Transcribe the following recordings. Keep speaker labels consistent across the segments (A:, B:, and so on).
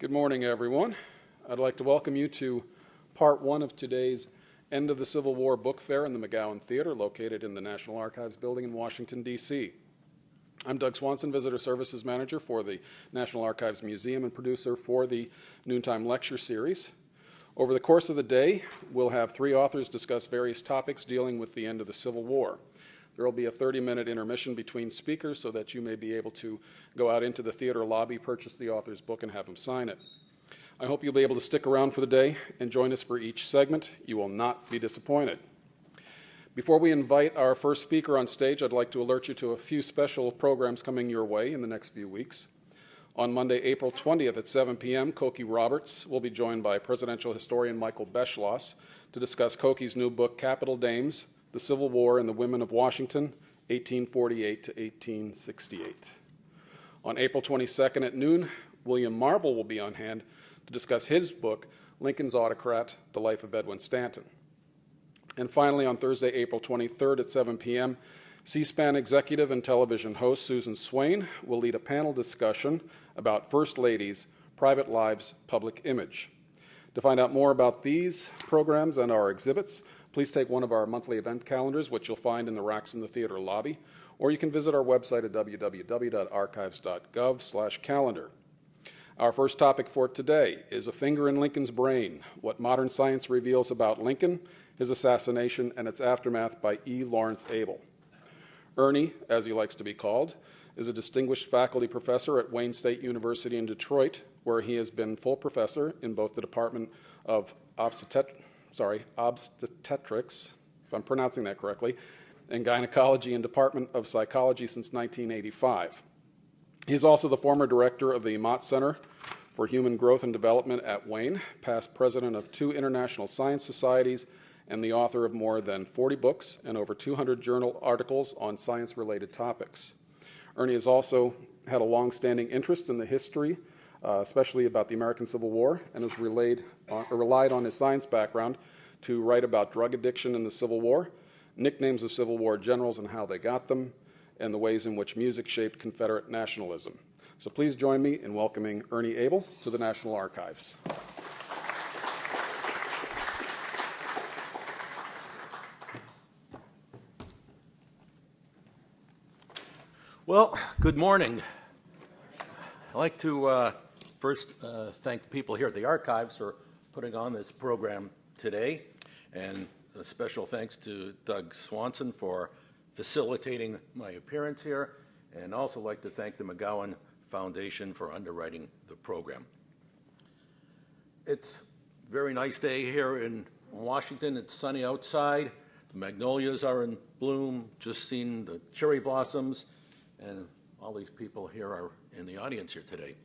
A: Good morning, everyone. I'd like to welcome you to part one of today's End of the Civil War book fair in the McGowan Theater, located in the National Archives building in Washington, D.C. I'm Doug Swanson, Visitor Services Manager for the National Archives Museum and producer for the Noontime Lecture Series. Over the course of the day, we'll have three authors discuss various topics dealing with the end of the Civil War. There will be a 30-minute intermission between speakers so that you may be able to go out into the theater lobby, purchase the author's book, and have him sign it. I hope you'll be able to stick around for the day and join us for each segment. You will not be disappointed. Before we invite our first speaker on stage, I'd like to alert you to a few special programs coming your way in the next few weeks. On Monday, April 20th at 7 p.m., Cokie Roberts will be joined by presidential historian Michael Beschloss to discuss Cokie's new book, Capital Dames, The Civil War and the Women of Washington, 1848 to 1868. On April 22nd at noon, William Marvel will be on hand to discuss his book, Lincoln's Autocrat, The Life of Edwin Stanton. And finally, on Thursday, April 23rd at 7 p.m., C-SPAN executive and television host Susan Swain will lead a panel discussion about First Ladies, Private Lives, Public Image. To find out more about these programs and our exhibits, please take one of our monthly event calendars, which you'll find in the racks in the theater lobby, or you can visit our website at www.archives.gov/calendar. Our first topic for today is A Finger in Lincoln's Brain, What Modern Science Reveals About Lincoln, His Assassination, and Its Aftermath by E. Lawrence Abel. Ernie, as he likes to be called, is a distinguished faculty professor at Wayne State University in Detroit, where he has been full professor in both the Department of Obstetrics, if I'm pronouncing that correctly, and Gynecology and Department of Psychology since 1985. He's also the former director of the Mott Center for Human Growth and Development at Wayne, past president of 2 international science societies, and the author of more than 40 books and over 200 journal articles on science-related topics. Ernie has also had a long-standing interest in the history, especially about the American Civil War, and has relied on his science background to write about drug addiction in the Civil War, nicknames of Civil War generals and how they got them, and the ways in which music shaped Confederate nationalism. So please join me in welcoming Ernie Abel to the National Archives.
B: Well, good morning. I'd like to first thank the people here at the Archives for putting on this program today, and a special thanks to Doug Swanson for facilitating my appearance here, and also like to thank the McGowan Foundation for underwriting the program. It's a very nice day here in Washington. It's sunny outside. The magnolias are in bloom. Just seen the cherry blossoms. And all these people here are in the audience here today.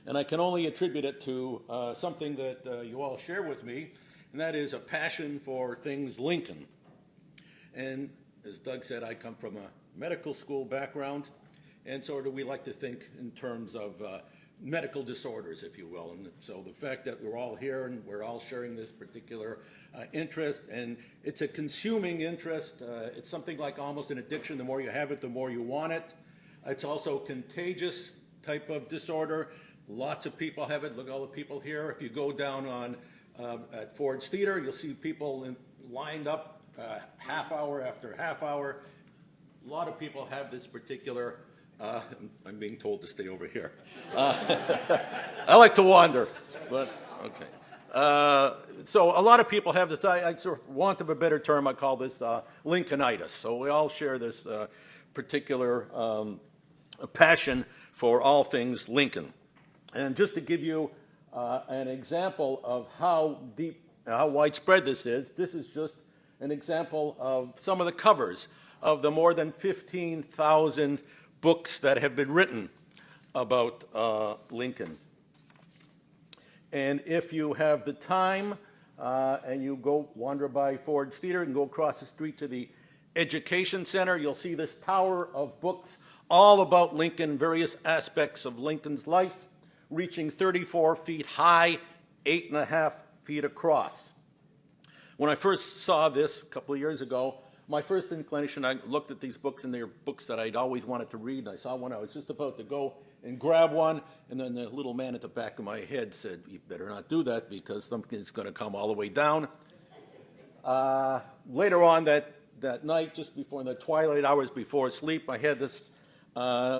B: And I can only attribute it to something that you all share with me, and that is a passion for things Lincoln. And as Doug said, I come from a medical school background, and so do we like to think in terms of medical disorders, if you will. And so the fact that we're all here and we're all sharing this particular interest, and it's a consuming interest. It's something like almost an addiction. The more you have it, the more you want it. It's also a contagious type of disorder. Lots of people have it. Look at all the people here. If you go down on at Ford's Theater, you'll see people lined up half hour after half hour. A lot of people have this particular, I'm being told to stay over here. I like to wander, but okay. So a lot of people have this, I sort of want of a better term, I call this Lincolnitis. So we all share this particular passion for all things Lincoln. And just to give you an example of how deep, how widespread this is just an example of some of the covers of the more than 15,000 books that have been written about Lincoln. And if you have the time and you go wander by Ford's Theater and go across the street to the Education Center, you'll see this tower of books all about Lincoln, various aspects of Lincoln's life, reaching 34 feet high, 8.5 feet across. When I first saw this a couple of years ago, my first inclination, I looked at these books, and they were books that I'd always wanted to read, and I saw one. I was just about to go and grab one, and then the little man at the back of my head said, "You better not do that because something's going to come all the way down." Later on that night, just before the twilight hours before sleep, I had this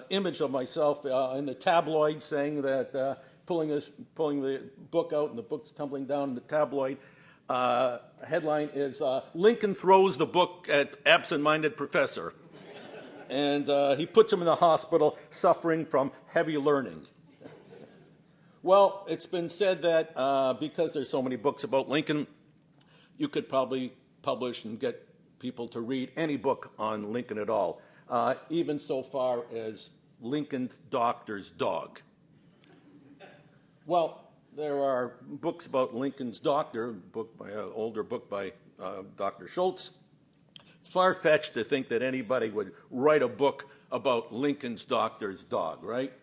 B: image of myself in the tabloid saying that pulling the book out, and the book's tumbling down in the tabloid. Headline is, Lincoln throws the book at absent-minded professor. And he puts him in the hospital suffering from heavy learning. Well, it's been said that because there's so many books about Lincoln, you could probably publish and get people to read any book on Lincoln at all, even so far as Lincoln's Doctor's Dog. Well, there are books about Lincoln's doctor, an older book by Dr. Schultz. It's far-fetched to think that anybody would write a book about Lincoln's doctor's dog, right?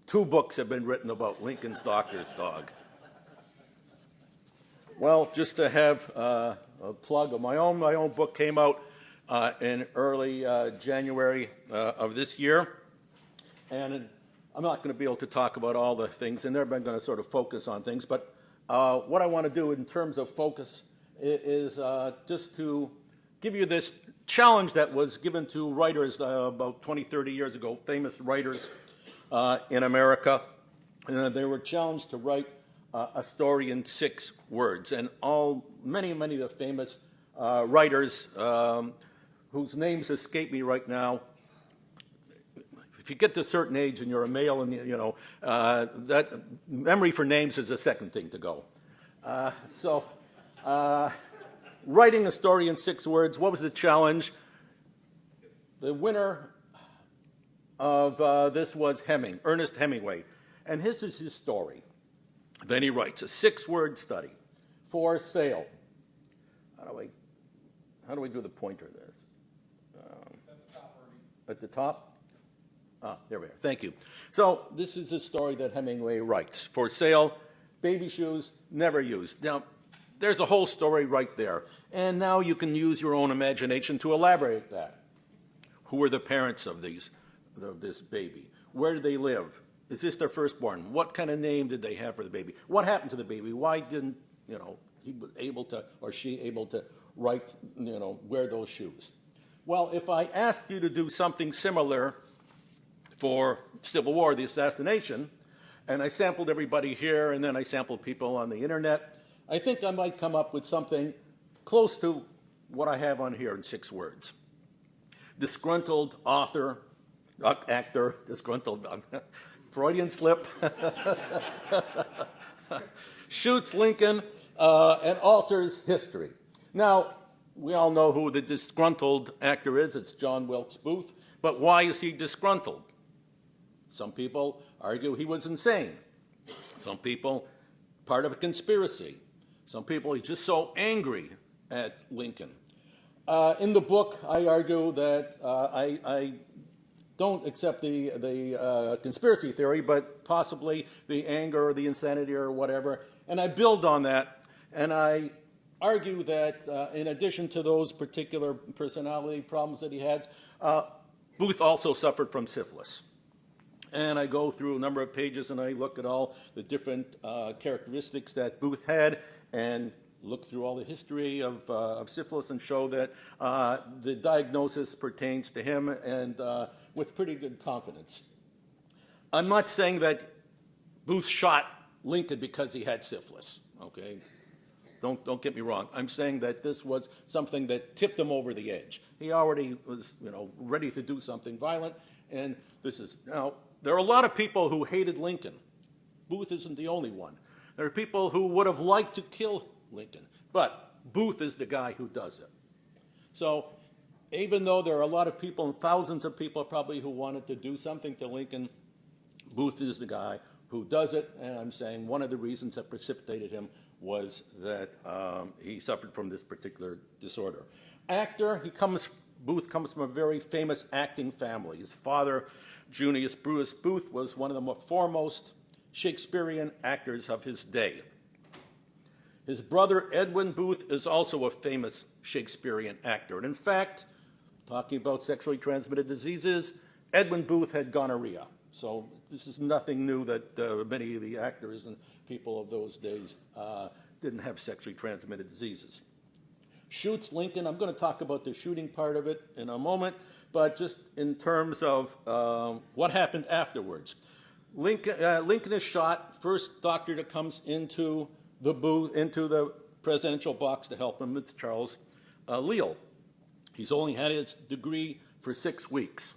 B: 2 books have been written about Lincoln's doctor's dog. Well, just to have a plug of my own book came out in early January of this year, and I'm not going to be able to talk about all the things in there, but I'm going to sort of focus on things. But what I want to do in terms of focus is just to give you this challenge that was given to writers about 20, 30 years ago, famous writers in America. They were challenged to write a story in 6 words. And many of the famous writers whose names escape me right now, if you get to a certain age and you're a male, and that memory for names is the second thing to go. Writing a story in 6 words. What was the challenge? The winner of this was Ernest Hemingway, and this is his story. Then he writes a 6-word study for sale. How do we do the pointer there?
A: It's at the top, Ernie.
B: At the top? There we are. Thank you. So this is a story that Hemingway writes. For sale, baby shoes, never used. Now, there's a whole story right there. And now you can use your own imagination to elaborate that. Who are the parents of this baby? Where do they live? Is this their firstborn? What kind of name did they have for the baby? What happened to the baby? Why didn't, he was able to, or she able to write, wear those shoes? Well, if I asked you to do something similar for Civil War, the Assassination, and I sampled everybody here, and then I sampled people on the internet, I think I might come up with something close to what I have on here in 6 words. Disgruntled actor, disgruntled, Freudian slip, shoots Lincoln and alters history. Now, we all know who the disgruntled actor is. It's John Wilkes Booth. But why is he disgruntled? Some people argue he was insane. Some people, part of a conspiracy. Some people, he's just so angry at Lincoln. In the book, I argue that I don't accept the conspiracy theory, but possibly the anger or the insanity or whatever. And I build on that, and I argue that in addition to those particular personality problems that he had, Booth also suffered from syphilis. And I go through a number of pages and I look at all the different characteristics that Booth had and look through all the history of syphilis and show that the diagnosis pertains to him and with pretty good confidence. I'm not saying that Booth shot Lincoln because he had syphilis, okay? Don't get me wrong. I'm saying that this was something that tipped him over the edge. He already was, ready to do something violent, and this is now. There are a lot of people who hated Lincoln. Booth isn't the only one. There are people who would have liked to kill Lincoln, but Booth is the guy who does it. So even though there are a lot of people, and thousands of people probably who wanted to do something to Lincoln, Booth is the guy who does it, and I'm saying one of the reasons that precipitated him was that he suffered from this particular disorder. Actor, Booth comes from a very famous acting family. His father, Junius Bruce Booth, was one of the foremost Shakespearean actors of his day. His brother, Edwin Booth, is also a famous Shakespearean actor. And in fact, talking about sexually transmitted diseases, Edwin Booth had gonorrhea. So this is nothing new that many of the actors and people of those days didn't have sexually transmitted diseases. Shoots Lincoln. I'm going to talk about the shooting part of it in a moment, but just in terms of what happened afterwards. Lincoln is shot. First doctor that comes into the booth, into the presidential box to help him, it's Charles Leal. He's only had his degree for 6 weeks.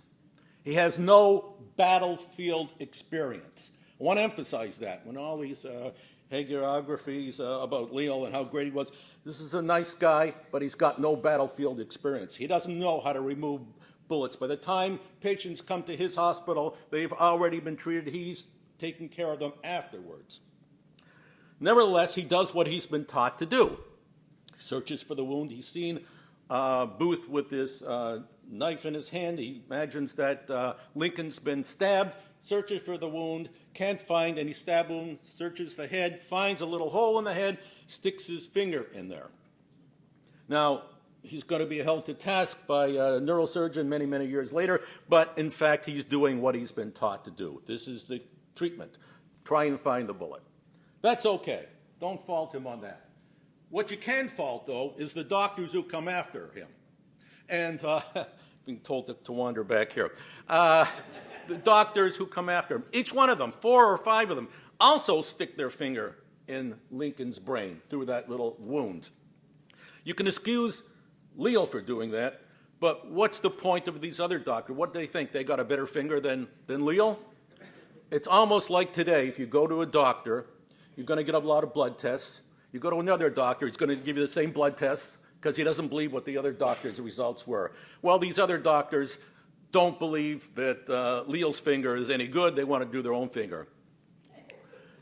B: He has no battlefield experience. I want to emphasize that. When all these hagiographies about Leal and how great he was, this is a nice guy, but he's got no battlefield experience. He doesn't know how to remove bullets. By the time patients come to his hospital, they've already been treated. He's taking care of them afterwards. Nevertheless, he does what he's been taught to do. He searches for the wound. He's seen Booth with this knife in his hand. He imagines that Lincoln's been stabbed, searches for the wound, can't find any stab wound, searches the head, finds a little hole in the head, sticks his finger in there. Now, he's going to be held to task by a neurosurgeon many, many years later, but in fact, he's doing what he's been taught to do. This is the treatment. Try and find the bullet. That's okay. Don't fault him on that. What you can fault, though, is the doctors who come after him. And being told to wander back here. The doctors who come after him, each one of them, 4 or 5 of them, also stick their finger in Lincoln's brain through that little wound. You can excuse Leal for doing that, but what's the point of these other doctors? What do they think? They got a better finger than Leal? It's almost like today, if you go to a doctor, you're going to get a lot of blood tests. You go to another doctor, he's going to give you the same blood tests because he doesn't believe what the other doctor's results were. Well, these other doctors don't believe that Leal's finger is any good. They want to do their own finger.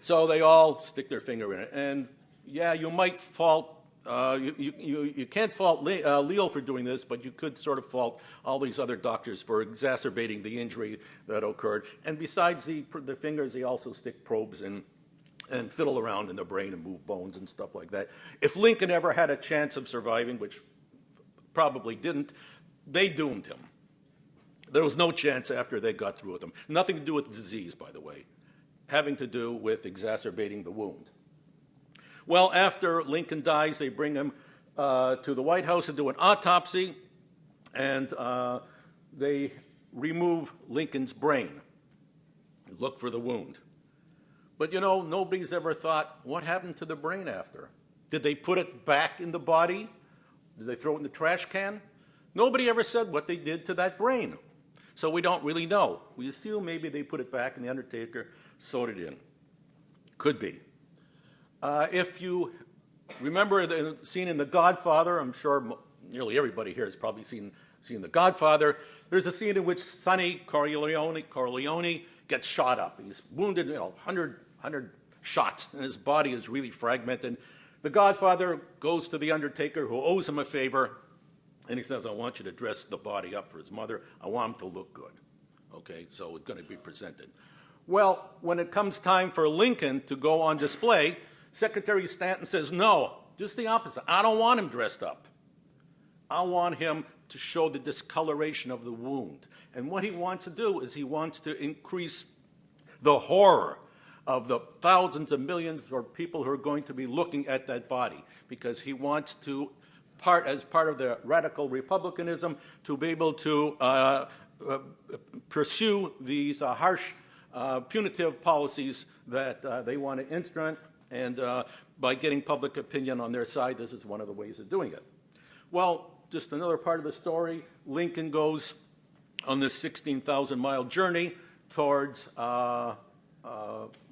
B: So they all stick their finger in it. And yeah, you might fault, you can't fault Leal for doing this, but you could sort of fault all these other doctors for exacerbating the injury that occurred. And besides the fingers, they also stick probes in and fiddle around in the brain and move bones and stuff like that. If Lincoln ever had a chance of surviving, which probably didn't, they doomed him. There was no chance after they got through with him. Nothing to do with the disease, by the way, having to do with exacerbating the wound. Well, after Lincoln dies, they bring him to the White House and do an autopsy, and they remove Lincoln's brain, look for the wound. But you know, nobody's ever thought, what happened to the brain after? Did they put it back in the body? Did they throw it in the trash can? Nobody ever said what they did to that brain. So we don't really know. We assume maybe they put it back and the undertaker sewed it in. Could be. If you remember the scene in The Godfather, I'm sure nearly everybody here has probably seen The Godfather. There's a scene in which Sonny Corleone gets shot up. He's wounded, 100 shots, and his body is really fragmented. The Godfather goes to the undertaker, who owes him a favor, and he says, I want you to dress the body up for his mother. I want him to look good. Okay, so it's going to be presented. Well, when it comes time for Lincoln to go on display, Secretary Stanton says, no, just the opposite. I don't want him dressed up. I want him to show the discoloration of the wound. And what he wants to do is he wants to increase the horror of the thousands of millions of people who are going to be looking at that body, because he wants to, as part of the radical republicanism, to be able to pursue these harsh punitive policies that they want to instrument, and by getting public opinion on their side, this is one of the ways of doing it. Well, just another part of the story, Lincoln goes on this 16,000-mile journey towards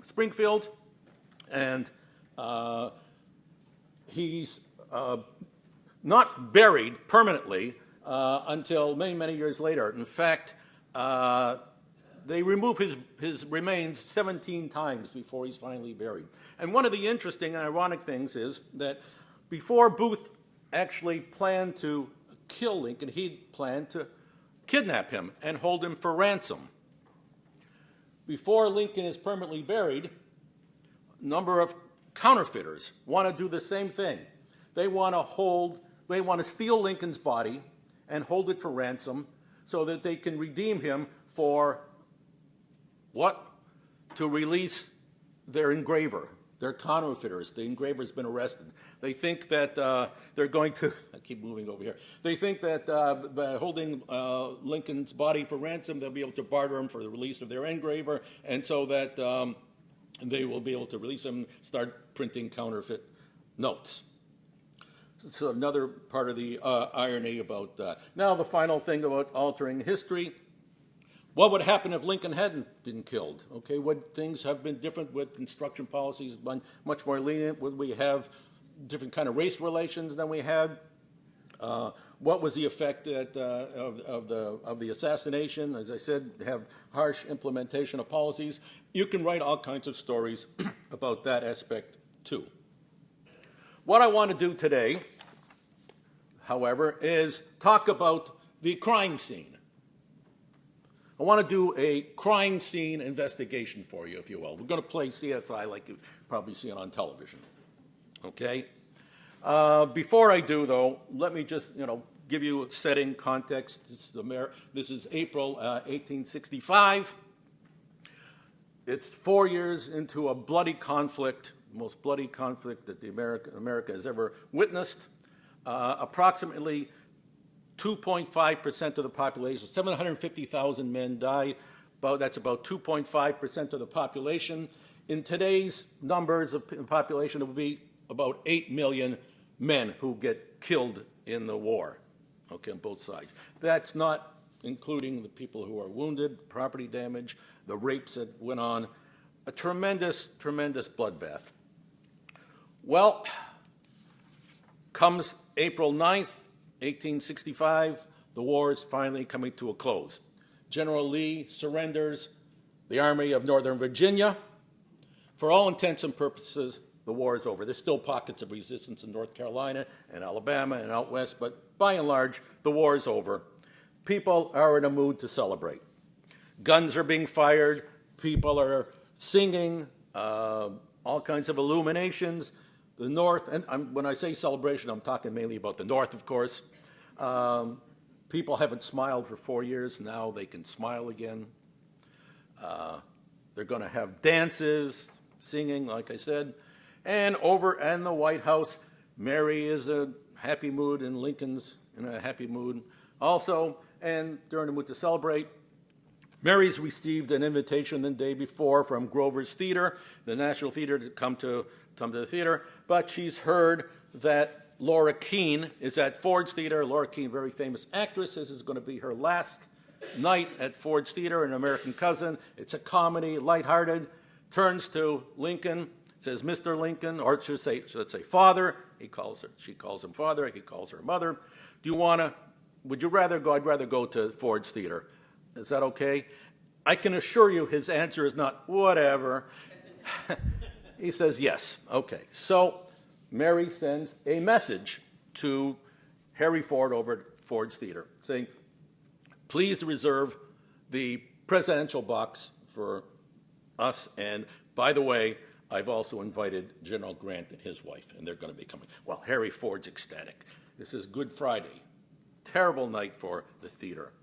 B: Springfield, and he's not buried permanently until many, many years later. In fact, they remove his remains 17 times before he's finally buried. And one of the interesting and ironic things is that before Booth actually planned to kill Lincoln, he planned to kidnap him and hold him for ransom. Before Lincoln is permanently buried, a number of counterfeiters want to do the same thing. They want to steal Lincoln's body and hold it for ransom so that they can redeem him for what? To release their engraver, their counterfeiters. The engraver's been arrested. They think that they're going to, I keep moving over here. They think that by holding Lincoln's body for ransom, they'll be able to barter him for the release of their engraver, and so that they will be able to release him, start printing counterfeit notes. So another part of the irony about that. Now the final thing about altering history. What would happen if Lincoln hadn't been killed? Okay, would things have been different? Would construction policies been much more lenient? Would we have different kind of race relations than we had? What was the effect of the assassination? As I said, have harsh implementation of policies. You can write all kinds of stories about that aspect too. What I want to do today, however, is talk about the crime scene. I want to do a crime scene investigation for you, if you will. We're going to play CSI like you probably see it on television. Okay? Before I do, though, let me just give you a setting, context. This is April 1865. It's 4 years into a bloody conflict, the most bloody conflict that America has ever witnessed. Approximately 2.5% of the population, 750,000 men died. That's about 2.5% of the population. In today's numbers of population, it would be about 8 million men who get killed in the war, okay, on both sides. That's not including the people who are wounded, property damage, the rapes that went on. A tremendous, tremendous bloodbath. Well, comes April 9th, 1865, the war is finally coming to a close. General Lee surrenders the Army of Northern Virginia. For all intents and purposes, the war is over. There's still pockets of resistance in North Carolina and Alabama and out west, but by and large, the war is over. People are in a mood to celebrate. Guns are being fired. People are singing, all kinds of illuminations. The North, and when I say celebration, I'm talking mainly about the North, of course. People haven't smiled for 4 years. Now they can smile again. They're going to have dances, singing, like I said. And over in the White House, Mary is in a happy mood, and Lincoln's in a happy mood also. And they're in a mood to celebrate. Mary's received an invitation the day before from Grover's Theater, the National Theater, to come to the theater. But she's heard that Laura Keene is at Ford's Theater. Laura Keene, very famous actress. This is going to be her last night at Ford's Theater, An American Cousin. It's a comedy, lighthearted. Turns to Lincoln, says, Mr. Lincoln, or should say father. She calls him father. He calls her mother. Would you rather go? I'd rather go to Ford's Theater. Is that okay? I can assure you his answer is not whatever. He says yes. Okay. So Mary sends a message to Harry Ford over at Ford's Theater saying, please reserve the presidential box for us. And by the way, I've also invited General Grant and his wife, and they're going to be coming. Well, Harry Ford's ecstatic. This is Good Friday. Terrible night for the theater.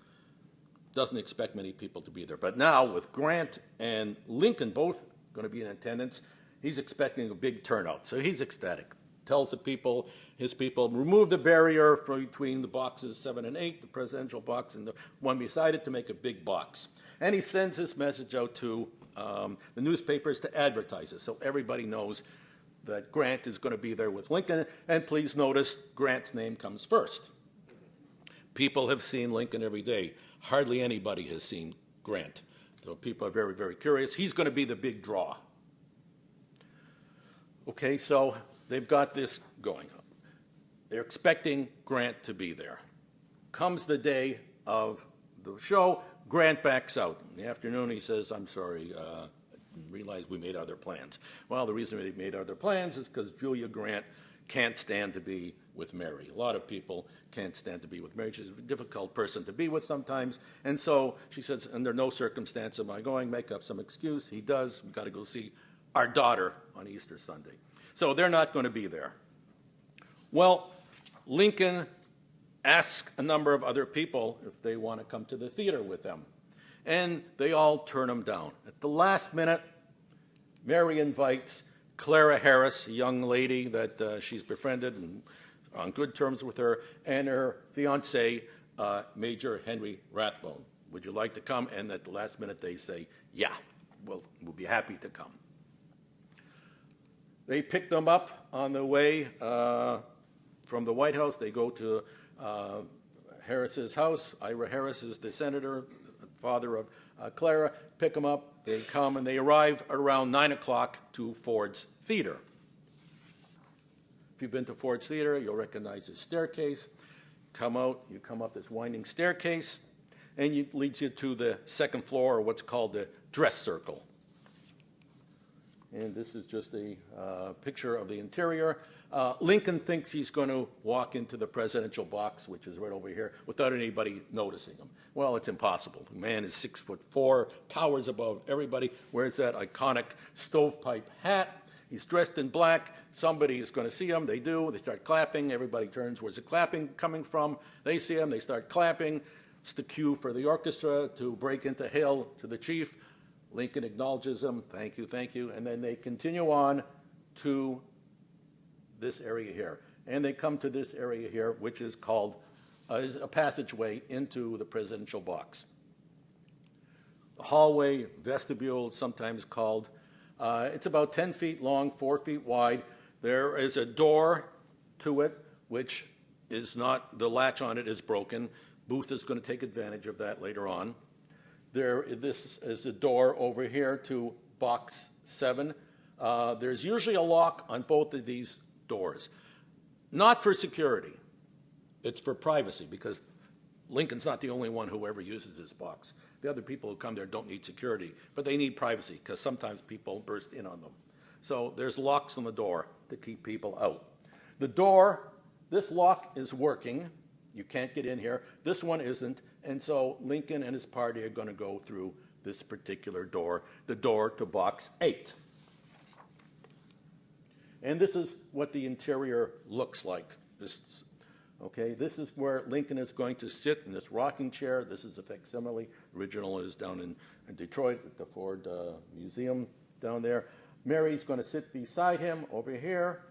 B: Doesn't expect many people to be there. But now, with Grant and Lincoln both going to be in attendance, he's expecting a big turnout. So he's ecstatic. Tells his people, remove the barrier between the boxes 7 and 8, the presidential box and the one beside it, to make a big box. And he sends this message out to the newspapers to advertise it, so everybody knows that Grant is going to be there with Lincoln. And please notice, Grant's name comes first. People have seen Lincoln every day. Hardly anybody has seen Grant. So people are very, very curious. He's going to be the big draw. Okay, so they've got this going. They're expecting Grant to be there. Comes the day of the show, Grant backs out. In the afternoon, he says, I'm sorry, I didn't realize we made other plans. Well, the reason we made other plans is because Julia Grant can't stand to be with Mary. A lot of people can't stand to be with Mary. She's a difficult person to be with sometimes. And so she says, under no circumstance am I going, make up some excuse. He does. We've got to go see our daughter on Easter Sunday. So they're not going to be there. Well, Lincoln asked a number of other people if they want to come to the theater with them, and they all turn him down. At the last minute, Mary invites Clara Harris, a young lady that she's befriended and on good terms with her, and her fiancé, Major Henry Rathbone. Would you like to come? And at the last minute, they say, yeah, we'll be happy to come. They pick them up on the way from the White House. They go to Harris's house. Ira Harris is the senator, father of Clara. Pick them up. They come, and they arrive around 9 o'clock to Ford's Theater. If you've been to Ford's Theater, you'll recognize this staircase. Come out, you come up this winding staircase, and it leads you to the second floor, or what's called the dress circle. And this is just a picture of the interior. Lincoln thinks he's going to walk into the presidential box, which is right over here, without anybody noticing him. Well, it's impossible. The man is 6'4", towers above everybody, wears that iconic stovepipe hat. He's dressed in black. Somebody is going to see him. They do. They start clapping. Everybody turns. Where's the clapping coming from? They see him. They start clapping. It's the cue for the orchestra to break into hail to the chief. Lincoln acknowledges them. Thank you, thank you. And then they continue on to this area here. And they come to this area here, which is called a passageway into the presidential box. The hallway, vestibule, sometimes called. It's about 10 feet long, 4 feet wide. There is a door to it, which is not, the latch on it is broken. Booth is going to take advantage of that later on. This is the door over here to box 7. There's usually a lock on both of these doors. Not for security. It's for privacy, because Lincoln's not the only one who ever uses this box. The other people who come there don't need security, but they need privacy, because sometimes people burst in on them. So there's locks on the door to keep people out. The door, this lock is working. You can't get in here. This one isn't. And so Lincoln and his party are going to go through this particular door, the door to box 8. And this is what the interior looks like. This is where Lincoln is going to sit in this rocking chair. This is a facsimile. The original is down in Detroit at the Ford Museum down there. Mary's going to sit beside him over here.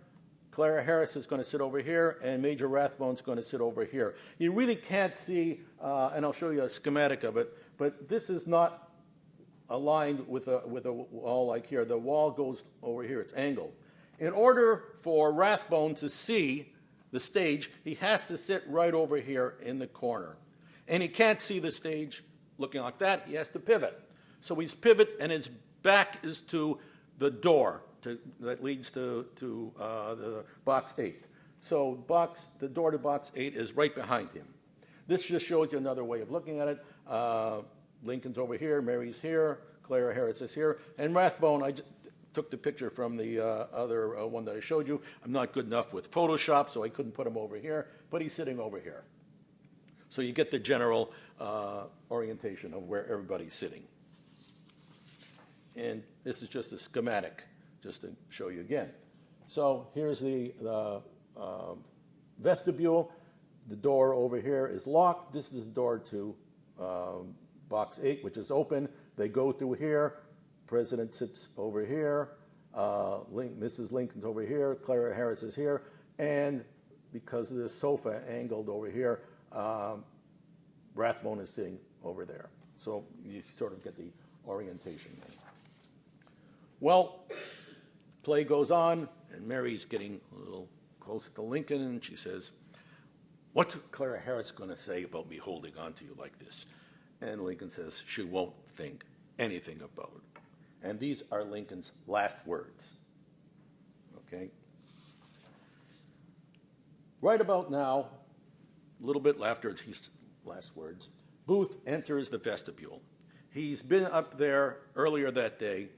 B: Clara Harris is going to sit over here, and Major Rathbone's going to sit over here. You really can't see, and I'll show you a schematic of it, but this is not aligned with a wall like here. The wall goes over here. It's angled. In order for Rathbone to see the stage, he has to sit right over here in the corner. And he can't see the stage looking like that. He has to pivot. So he's pivot, and his back is to the door that leads to the box 8. So the door to box 8 is right behind him. This just shows you another way of looking at it. Lincoln's over here, Mary's here, Clara Harris is here, and Rathbone, I took the picture from the other one that I showed you. I'm not good enough with Photoshop, so I couldn't put him over here, but he's sitting over here. So you get the general orientation of where everybody's sitting. And this is just a schematic, just to show you again. So here's the vestibule. The door over here is locked. This is the door to box 8, which is open. They go through here. President sits over here. Mrs. Lincoln's over here. Clara Harris is here. And because of this sofa angled over here, Rathbone is sitting over there. So you sort of get the orientation there. Well, play goes on, and Mary's getting a little close to Lincoln, and she says, "What's Clara Harris going to say about me holding on to you like this?" And Lincoln says, "She won't think anything about it." And these are Lincoln's last words. Okay? Right about now, a little bit after his last words, Booth enters the vestibule. He's been up there earlier that day.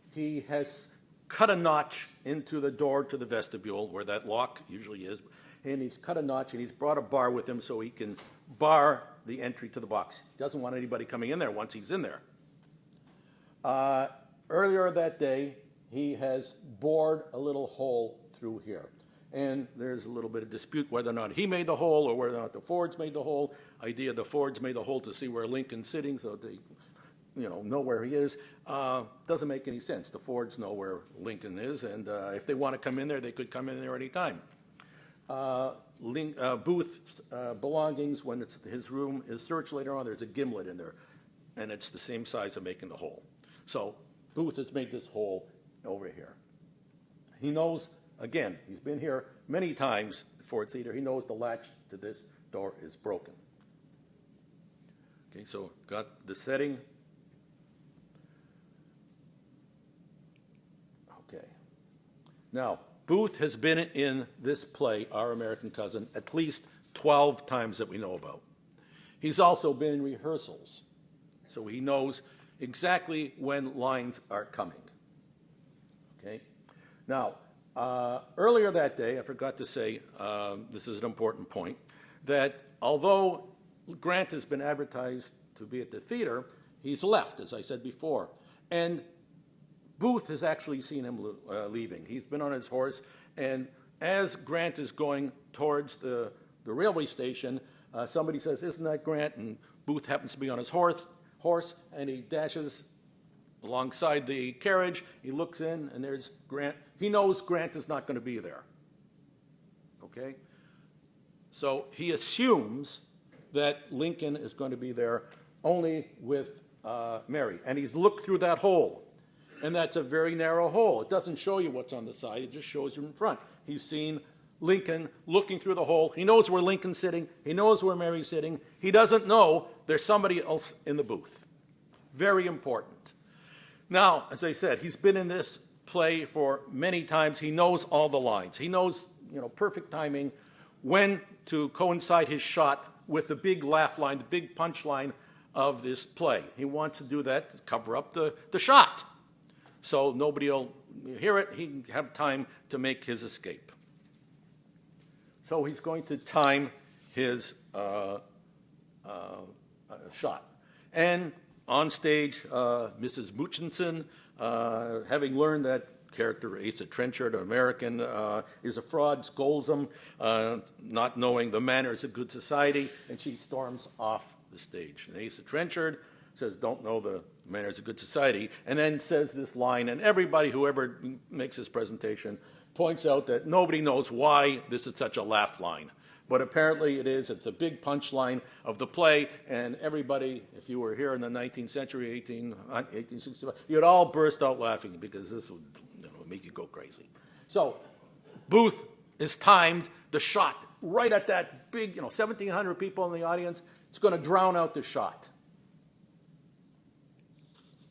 B: He has cut a notch into the door to the vestibule, where that lock usually is, and he's cut a notch, and he's brought a bar with him so he can bar the entry to the box. He doesn't want anybody coming in there once he's in there. Earlier that day, he has bored a little hole through here. And there's a little bit of dispute whether or not he made the hole or whether or not the Fords made the hole. Idea the Fords made the hole to see where Lincoln's sitting so they know where he is. Doesn't make any sense. The Fords know where Lincoln is, and if they want to come in there, they could come in there any time. Booth's belongings, when his room is searched later on, there's a gimlet in there, and it's the same size of making the hole. So Booth has made this hole over here. He knows, again, he's been here many times, Ford Theater. He knows the latch to this door is broken. Okay, so got the setting. Okay. Now, Booth has been in this play, Our American Cousin, at least 12 times that we know about. He's also been in rehearsals, so he knows exactly when lines are coming. Okay? Now, earlier that day, I forgot to say, this is an important point, that although Grant has been advertised to be at the theater, he's left, as I said before. And Booth has actually seen him leaving. He's been on his horse, and as Grant is going towards the railway station, somebody says, "Isn't that Grant?" And Booth happens to be on his horse, and he dashes alongside the carriage. He looks in, and there's Grant. He knows Grant is not going to be there. Okay? So he assumes that Lincoln is going to be there only with Mary. And he's looked through that hole. And that's a very narrow hole. It doesn't show you what's on the side. It just shows you in front. He's seen Lincoln looking through the hole. He knows where Lincoln's sitting. He knows where Mary's sitting. He doesn't know there's somebody else in the booth. Very important. Now, as I said, he's been in this play for many times. He knows all the lines. He knows, perfect timing, when to coincide his shot with the big laugh line, the big punch line of this play. He wants to do that to cover up the shot, so nobody will hear it. He can have time to make his escape. So he's going to time his shot. And on stage, Mrs. Murchison, having learned that character Asa Trenchard, an American, is a fraud, scolds him, not knowing the manners of good society, and she storms off the stage. And Asa Trenchard says, "Don't know the manners of good society," and then says this line, and everybody, whoever makes this presentation, points out that nobody knows why this is such a laugh line. But apparently it is. It's a big punchline of the play, and everybody, if you were here in the 19th century, 1865, you'd all burst out laughing because this would make you go crazy. So Booth is timed the shot right at that big, 1,700 people in the audience. It's going to drown out the shot.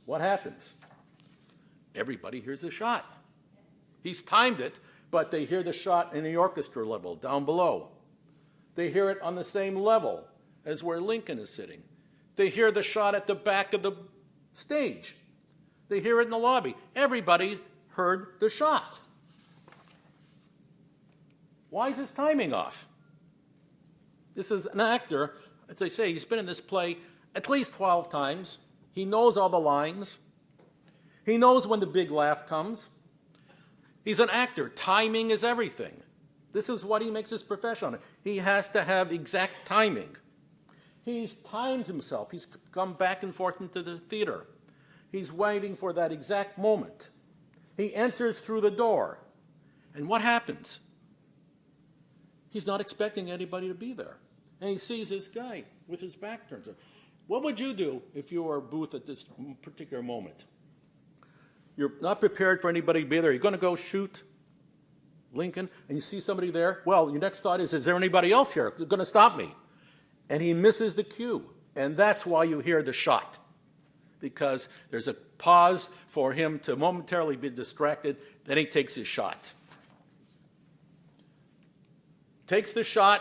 B: What happens? Everybody hears the shot. He's timed it, but they hear the shot in the orchestra level down below. They hear it on the same level as where Lincoln is sitting. They hear the shot at the back of the stage. They hear it in the lobby. Everybody heard the shot. Why is his timing off? This is an actor, as I say, he's been in this play at least 12 times. He knows all the lines. He knows when the big laugh comes. He's an actor. Timing is everything. This is what he makes his profession on. He has to have exact timing. He's timed himself. He's come back and forth into the theater. He's waiting for that exact moment. He enters through the door. And what happens? He's not expecting anybody to be there. And he sees this guy with his back turned. What would you do if you were Booth at this particular moment? You're not prepared for anybody to be there. You're going to go shoot Lincoln, and you see somebody there. Well, your next thought is there anybody else here? They're going to stop me. And he misses the cue. And that's why you hear the shot. Because there's a pause for him to momentarily be distracted. Then he takes his shot. Takes the shot.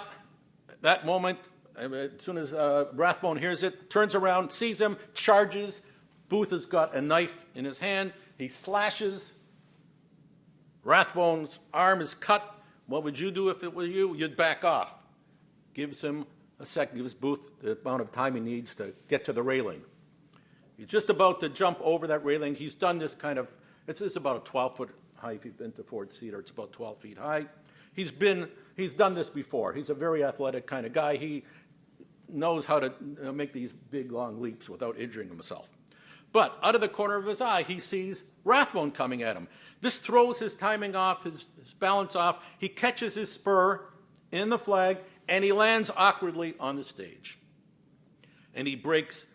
B: At that moment, as soon as Rathbone hears it, turns around, sees him, charges. Booth has got a knife in his hand. He slashes. Rathbone's arm is cut. What would you do if it were you? You'd back off. Gives him a second, gives Booth the amount of time he needs to get to the railing. He's just about to jump over that railing. He's done this kind of It's about a 12-foot high. If you've been to Ford Theater, it's about 12 feet high. He's done this before. He's a very athletic kind of guy. He knows how to make these big, long leaps without injuring himself. But out of the corner of his eye, he sees Rathbone coming at him. This throws his timing off, his balance off. He catches his spur in the flag, and he lands awkwardly on the stage. And he breaks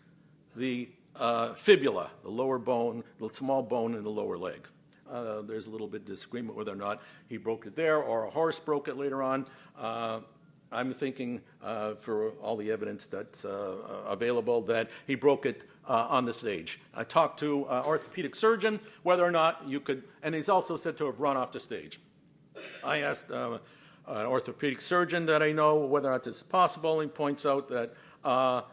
B: the fibula, the lower bone, the small bone in the lower leg. There's a little bit of disagreement whether or not he broke it there or a horse broke it later on. I'm thinking, for all the evidence that's available, that he broke it on the stage. I talked to an orthopedic surgeon whether or not you could, and he's also said to have run off the stage. I asked an orthopedic surgeon that I know whether or not this is possible, and he points out that,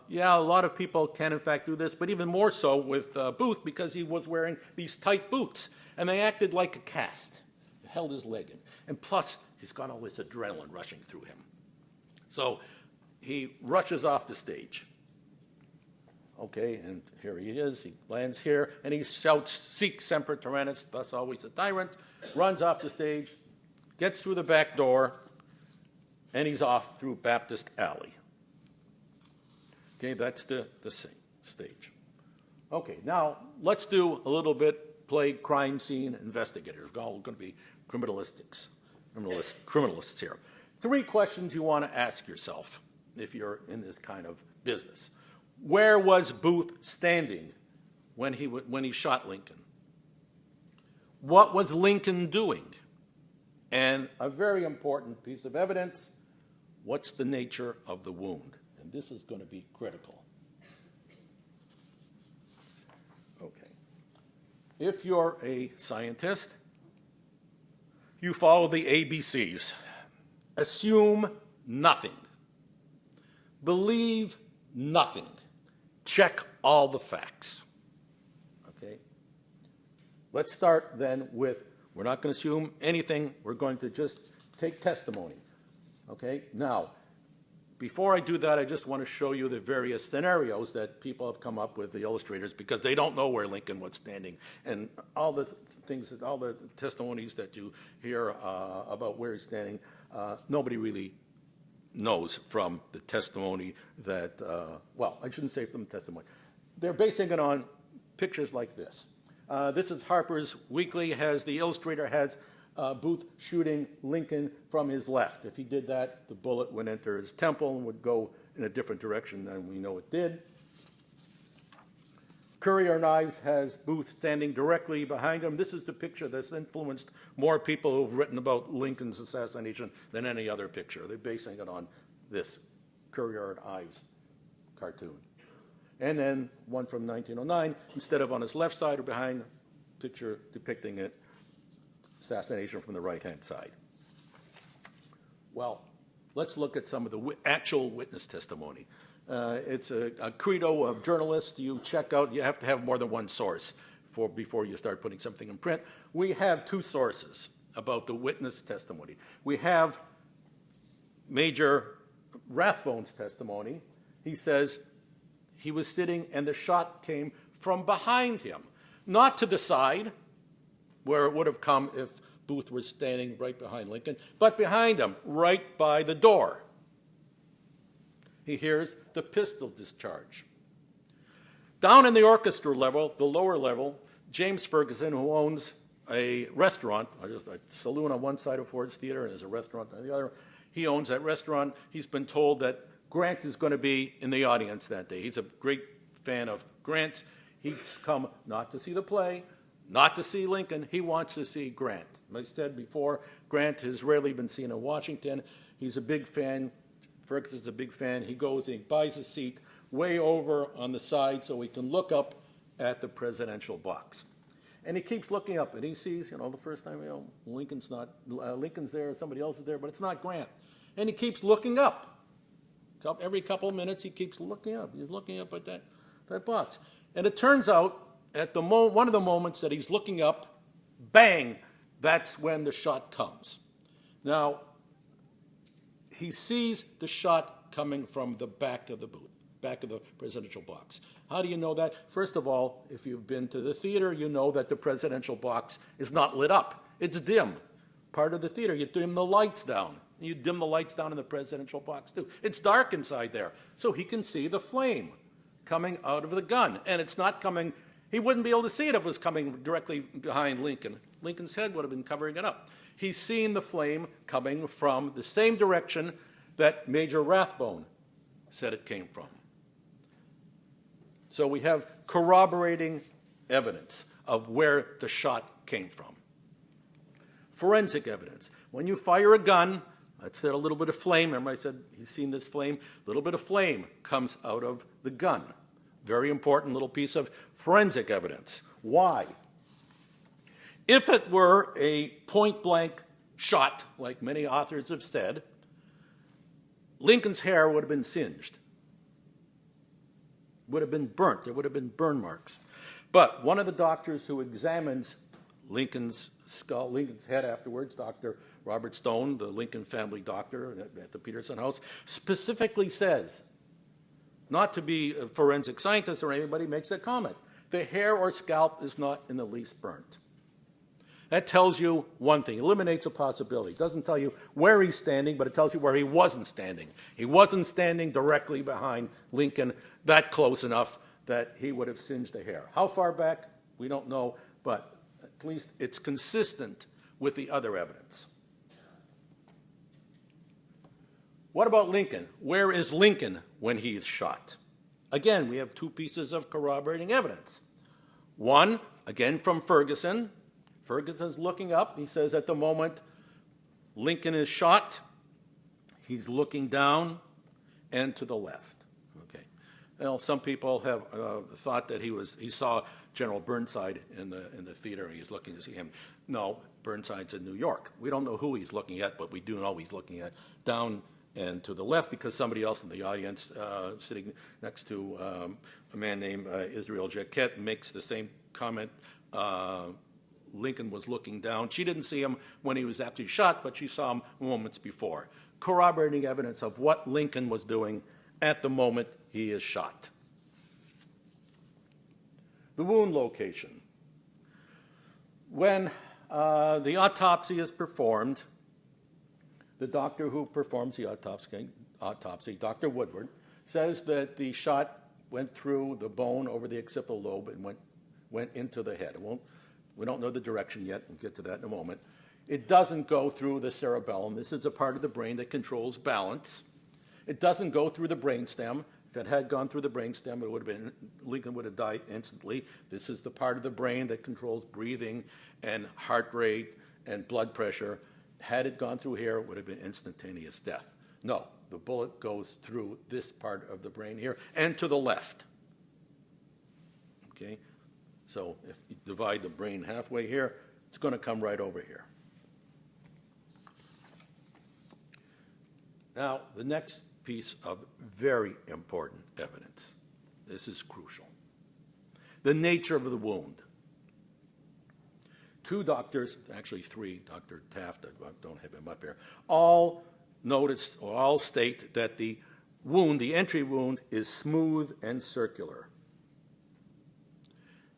B: yeah, a lot of people can in fact do this, but even more so with Booth, because he was wearing these tight boots, and they acted like a cast. It held his leg in. And plus, he's got all this adrenaline rushing through him. So he rushes off the stage. Okay, and here he is. He lands here, and he shouts, "Sic semper tyrannis," thus always a tyrant, runs off the stage, gets through the back door, and he's off through Baptist Alley. Okay, that's the stage. Okay, now let's do a little bit, play crime scene investigators. We're all going to be criminalists here. 3 questions you want to ask yourself if you're in this kind of business. Where was Booth standing when he shot Lincoln? What was Lincoln doing? And a very important piece of evidence, what's the nature of the wound? And this is going to be critical. Okay. If you're a scientist, you follow the ABCs. Assume nothing. Believe nothing. Check all the facts. Okay? Let's start then with, we're not going to assume anything. We're going to just take testimony. Okay? Now, before I do that, I just want to show you the various scenarios that people have come up with, the illustrators, because they don't know where Lincoln was standing. And all the things, all the testimonies that you hear about where he's standing, nobody really knows from the testimony that, well, I shouldn't say from the testimony. They're basing it on pictures like this. This is Harper's Weekly. The illustrator has Booth shooting Lincoln from his left. If he did that, the bullet would enter his temple and would go in a different direction than we know it did. Courier Knives has Booth standing directly behind him. This is the picture that's influenced more people who've written about Lincoln's assassination than any other picture. They're basing it on this Courier Knives cartoon. And then one from 1909, instead of on his left side or behind, picture depicting it, assassination from the right-hand side. Well, let's look at some of the actual witness testimony. It's a credo of journalists. You check out, you have to have more than one source before you start putting something in print. We have 2 sources about the witness testimony. We have Major Rathbone's testimony. He says he was sitting and the shot came from behind him, not to the side, where it would have come if Booth was standing right behind Lincoln, but behind him, right by the door. He hears the pistol discharge. Down in the orchestra level, the lower level, James Ferguson, who owns a restaurant, a saloon on one side of Ford's Theater and there's a restaurant on the other, he owns that restaurant. He's been told that Grant is going to be in the audience that day. He's a great fan of Grant. He's come not to see the play, not to see Lincoln. He wants to see Grant. As I said before, Grant has rarely been seen in Washington. He's a big fan. Ferguson's a big fan. He goes and he buys a seat way over on the side so he can look up at the presidential box. And he keeps looking up, and he sees, the first time, Lincoln's there, somebody else is there, but it's not Grant. And he keeps looking up. Every couple of minutes, he keeps looking up. He's looking up at that box. And it turns out, at one of the moments that he's looking up, bang, that's when the shot comes. Now, he sees the shot coming from the back of the booth, back of the presidential box. How do you know that? First of all, if you've been to the theater, you know that the presidential box is not lit up. It's dim. Part of the theater, you dim the lights down. You dim the lights down in the presidential box too. It's dark inside there, so he can see the flame coming out of the gun. And it's not coming, he wouldn't be able to see it if it was coming directly behind Lincoln. Lincoln's head would have been covering it up. He's seen the flame coming from the same direction that Major Rathbone said it came from. So we have corroborating evidence of where the shot came from. Forensic evidence. When you fire a gun, that's a little bit of flame. Remember I said he's seen this flame? A little bit of flame comes out of the gun. Very important little piece of forensic evidence. Why? If it were a point-blank shot, like many authors have said, Lincoln's hair would have been singed, would have been burnt. There would have been burn marks. But one of the doctors who examines Lincoln's skull, Lincoln's head afterwards, Dr. Robert Stone, the Lincoln family doctor at the Peterson House, specifically says, not to be a forensic scientist or anybody, makes that comment. The hair or scalp is not in the least burnt. That tells you one thing, eliminates a possibility. It doesn't tell you where he's standing, but it tells you where he wasn't standing. He wasn't standing directly behind Lincoln, that close enough that he would have singed the hair. How far back? We don't know, but at least it's consistent with the other evidence. What about Lincoln? Where is Lincoln when he is shot? Again, we have two pieces of corroborating evidence. One, again from Ferguson. Ferguson's looking up. He says at the moment Lincoln is shot, he's looking down and to the left. Okay. Well, some people have thought that he saw General Burnside in the theater. He's looking to see him. No, Burnside's in New York. We don't know who he's looking at, but we do know he's looking at down and to the left because somebody else in the audience sitting next to a man named Israel Jaquette makes the same comment. Lincoln was looking down. She didn't see him when he was actually shot, but she saw him moments before. Corroborating evidence of what Lincoln was doing at the moment he is shot. The wound location. When the autopsy is performed, the doctor who performs the autopsy, Dr. Woodward, says that the shot went through the bone over the occipital lobe and went into the head. We don't know the direction yet. We'll get to that in a moment. It doesn't go through the cerebellum. This is a part of the brain that controls balance. It doesn't go through the brainstem. If it had gone through the brainstem, Lincoln would have died instantly. This is the part of the brain that controls breathing and heart rate and blood pressure. Had it gone through here, it would have been instantaneous death. No, the bullet goes through this part of the brain here and to the left. Okay? So if you divide the brain halfway here, it's going to come right over here. Now, the next piece of very important evidence. This is crucial. The nature of the wound. Two doctors, actually three, Dr. Taft, I don't have him up here, all noticed or all state that the wound, the entry wound, is smooth and circular.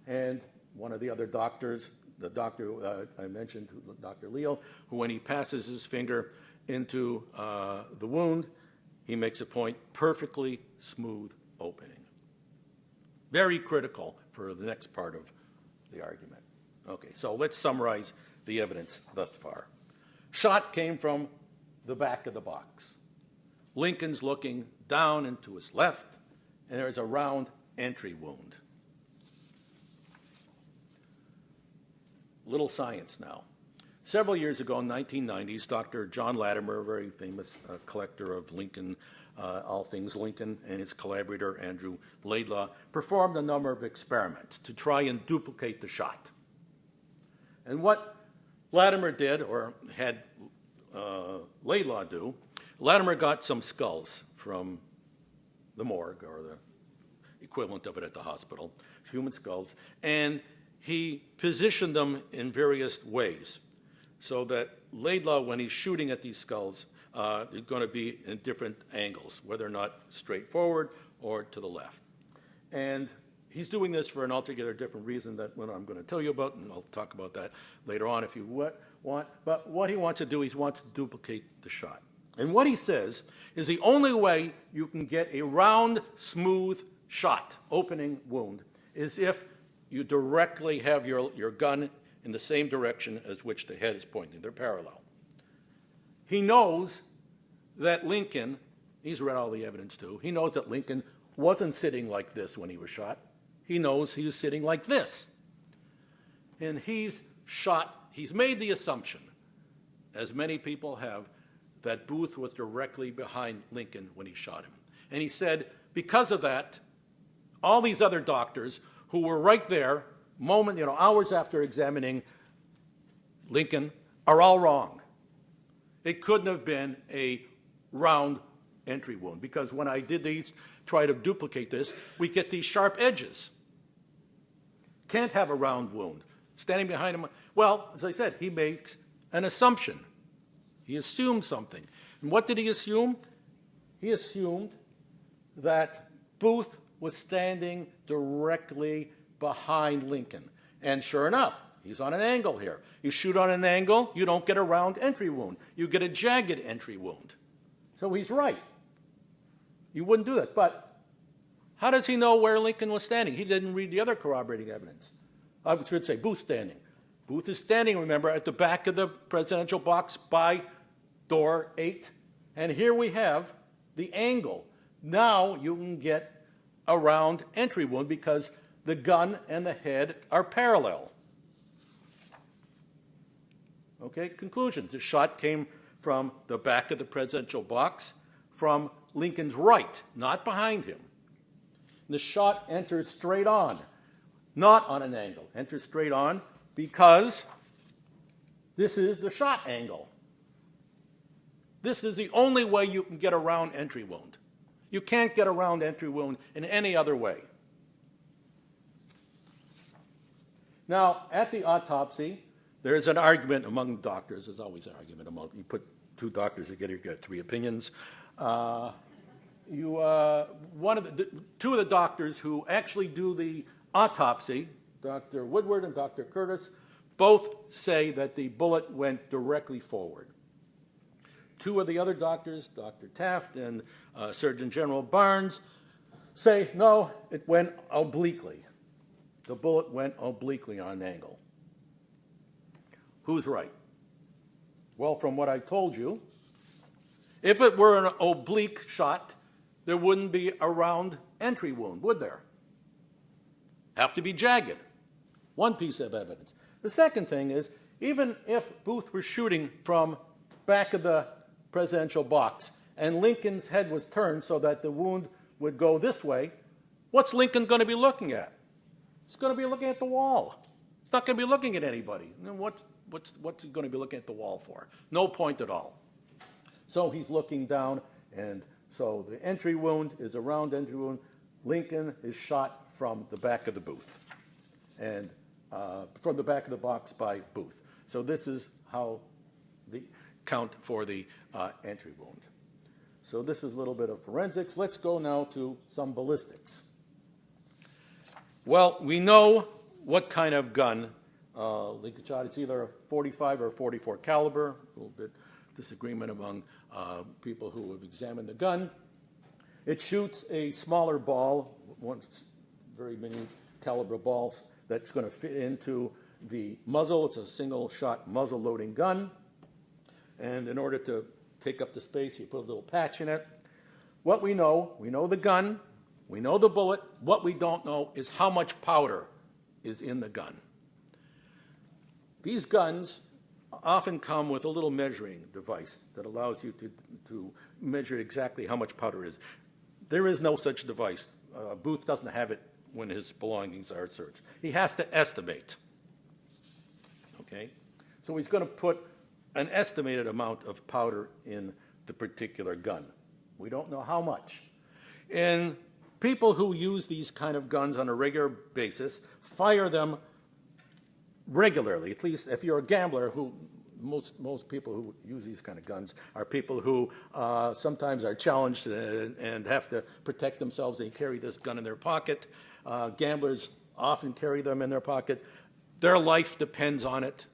B: And one of the other doctors, the doctor I mentioned, Dr. Leal, who when he passes his finger into the wound, he makes a point, perfectly smooth opening. Very critical for the next part of the argument. Okay, so let's summarize the evidence thus far. Shot came from the back of the box. Lincoln's looking down and to his left, and there's a round entry wound. Little science now. Several years ago in the 1990s, Dr. John Latimer, a very famous collector of Lincoln, all things Lincoln, and his collaborator Andrew Laidlaw, performed a number of experiments to try and duplicate the shot. And what Latimer did, or had Laidlaw do, Latimer got some skulls from the morgue, or the equivalent of it at the hospital, human skulls, and he positioned them in various ways so that Laidlaw, when he's shooting at these skulls, is going to be in different angles, whether or not straight forward or to the left. And he's doing this for an altogether different reason that what I'm going to tell you about, and I'll talk about that later on if you want. But what he wants to do, he wants to duplicate the shot. And what he says is the only way you can get a round, smooth shot, opening wound, is if you directly have your gun in the same direction as which the head is pointing. They're parallel. He knows that Lincoln, he's read all the evidence too, he knows that Lincoln wasn't sitting like this when he was shot. He knows he was sitting like this. And he's made the assumption, as many people have, that Booth was directly behind Lincoln when he shot him. And he said, because of that, all these other doctors who were right there, hours after examining Lincoln, are all wrong. It couldn't have been a round entry wound, because when I did these, try to duplicate this, we get these sharp edges. Can't have a round wound. Standing behind him, well, as I said, he makes an assumption. He assumed something. And what did he assume? He assumed that Booth was standing directly behind Lincoln. And sure enough, he's on an angle here. You shoot on an angle, you don't get a round entry wound. You get a jagged entry wound. So he's right. You wouldn't do that. But how does he know where Lincoln was standing? He didn't read the other corroborating evidence. I should say Booth standing. Booth is standing, remember, at the back of the presidential box by door 8. And here we have the angle. Now you can get a round entry wound because the gun and the head are parallel. Okay, conclusions. The shot came from the back of the presidential box, from Lincoln's right, not behind him. The shot enters straight on, not on an angle. Enters straight on because this is the shot angle. This is the only way you can get a round entry wound. You can't get a round entry wound in any other way. Now, at the autopsy, there is an argument among doctors. There's always an argument among, you put two doctors together, you get three opinions. Two of the doctors who actually do the autopsy, Dr. Woodward and Dr. Curtis, both say that the bullet went directly forward. Two of the other doctors, Dr. Taft and Surgeon General Barnes, say, no, it went obliquely. The bullet went obliquely on an angle. Who's right? Well, from what I told you, if it were an oblique shot, there wouldn't be a round entry wound, would there? Have to be jagged. One piece of evidence. The second thing is, even if Booth were shooting from back of the presidential box and Lincoln's head was turned so that the wound would go this way, what's Lincoln going to be looking at? He's going to be looking at the wall. He's not going to be looking at anybody. And what's he going to be looking at the wall for? No point at all. So he's looking down, and so the entry wound is a round entry wound. Lincoln is shot from the back of the booth, and from the back of the box by Booth. So this is how the count for the entry wound. So this is a little bit of forensics. Let's go now to some ballistics. Well, we know what kind of gun Lincoln shot. It's either a 45 or a 44 caliber. A little bit disagreement among people who have examined the gun. It shoots a smaller ball, one very mini caliber balls that's going to fit into the muzzle. It's a single shot muzzle loading gun. And in order to take up the space, you put a little patch in it. What we know the gun, we know the bullet. What we don't know is how much powder is in the gun. These guns often come with a little measuring device that allows you to measure exactly how much powder is. There is no such device. Booth doesn't have it when his belongings are searched. He has to estimate. Okay? So he's going to put an estimated amount of powder in the particular gun. We don't know how much. And people who use these kind of guns on a regular basis fire them regularly. At least if you're a gambler, who most people who use these kind of guns are people who sometimes are challenged and have to protect themselves. They carry this gun in their pocket. Gamblers often carry them in their pocket. Their life depends on it.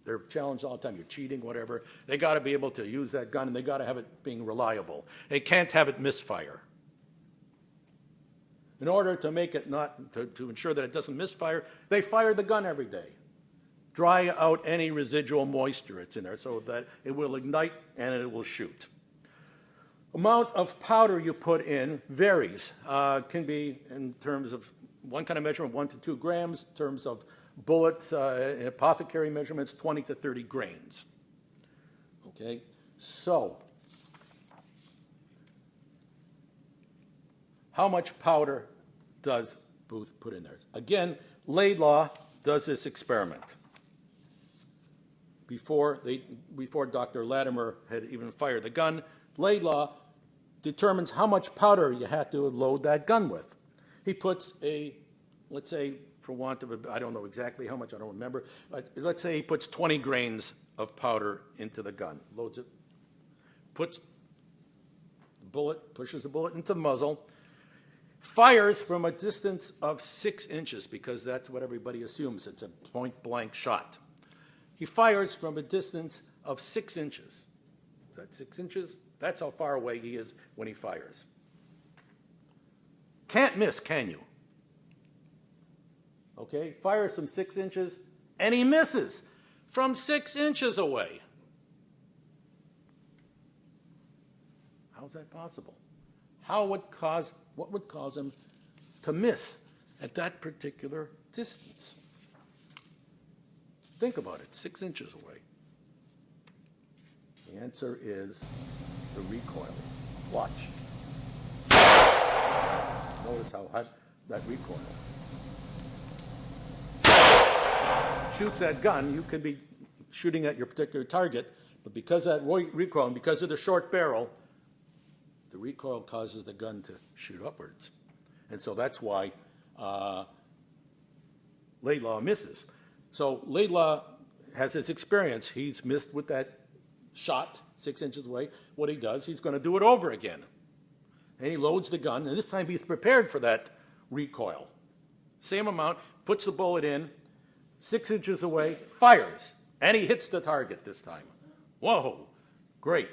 B: They're challenged all the time. You're cheating, whatever. They got to be able to use that gun, and they got to have it being reliable. They can't have it misfire. In order to make it not to ensure that it doesn't misfire, they fire the gun every day. Dry out any residual moisture that's in there so that it will ignite and it will shoot. Amount of powder you put in varies. Can be in terms of one kind of measurement, 1 to 2 grams. In terms of bullets, apothecary measurements, 20 to 30 grains. Okay, so how much powder does Booth put in there? Again, Laidlaw does this experiment. Before Dr. Latimer had even fired the gun, Laidlaw determines how much powder you have to load that gun with. He puts let's say, for want of I don't know exactly how much, I don't remember, but let's say he puts 20 grains of powder into the gun, loads it, pushes the bullet into the muzzle, fires from a distance of 6 inches, because that's what everybody assumes, it's a point-blank shot. He fires from a distance of 6 inches. Is that 6 inches? That's how far away he is when he fires. Can't miss, can you? Okay, fires from 6 inches, and he misses from 6 inches away. How's that possible? What would cause him to miss at that particular distance? Think about it, 6 inches away. The answer is the recoil. Watch. Notice how hot that recoil. Shoots that gun, you could be shooting at your particular target, but because of that recoil and because of the short barrel, the recoil causes the gun to shoot upwards. And so that's why Laidlaw misses. So Laidlaw has this experience. He's missed with that shot 6 inches away. What he does, he's going to do it over again. And he loads the gun, and this time he's prepared for that recoil. Same amount, puts the bullet in, 6 inches away, fires, and he hits the target this time. Whoa, great.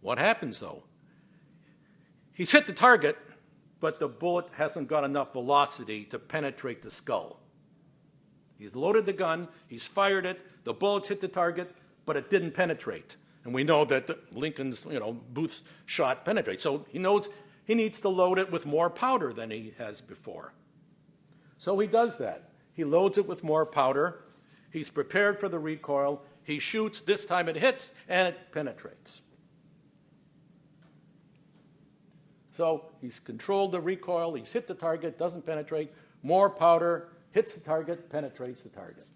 B: What happens, though? He's hit the target, but the bullet hasn't got enough velocity to penetrate the skull. He's loaded the gun, he's fired it, the bullets hit the target, but it didn't penetrate. And we know that Booth's shot penetrates. So he knows he needs to load it with more powder than he has before. So he does that. He loads it with more powder. He's prepared for the recoil. He shoots. This time it hits, and it penetrates. So he's controlled the recoil. He's hit the target, doesn't penetrate. More powder, hits the target, penetrates the target.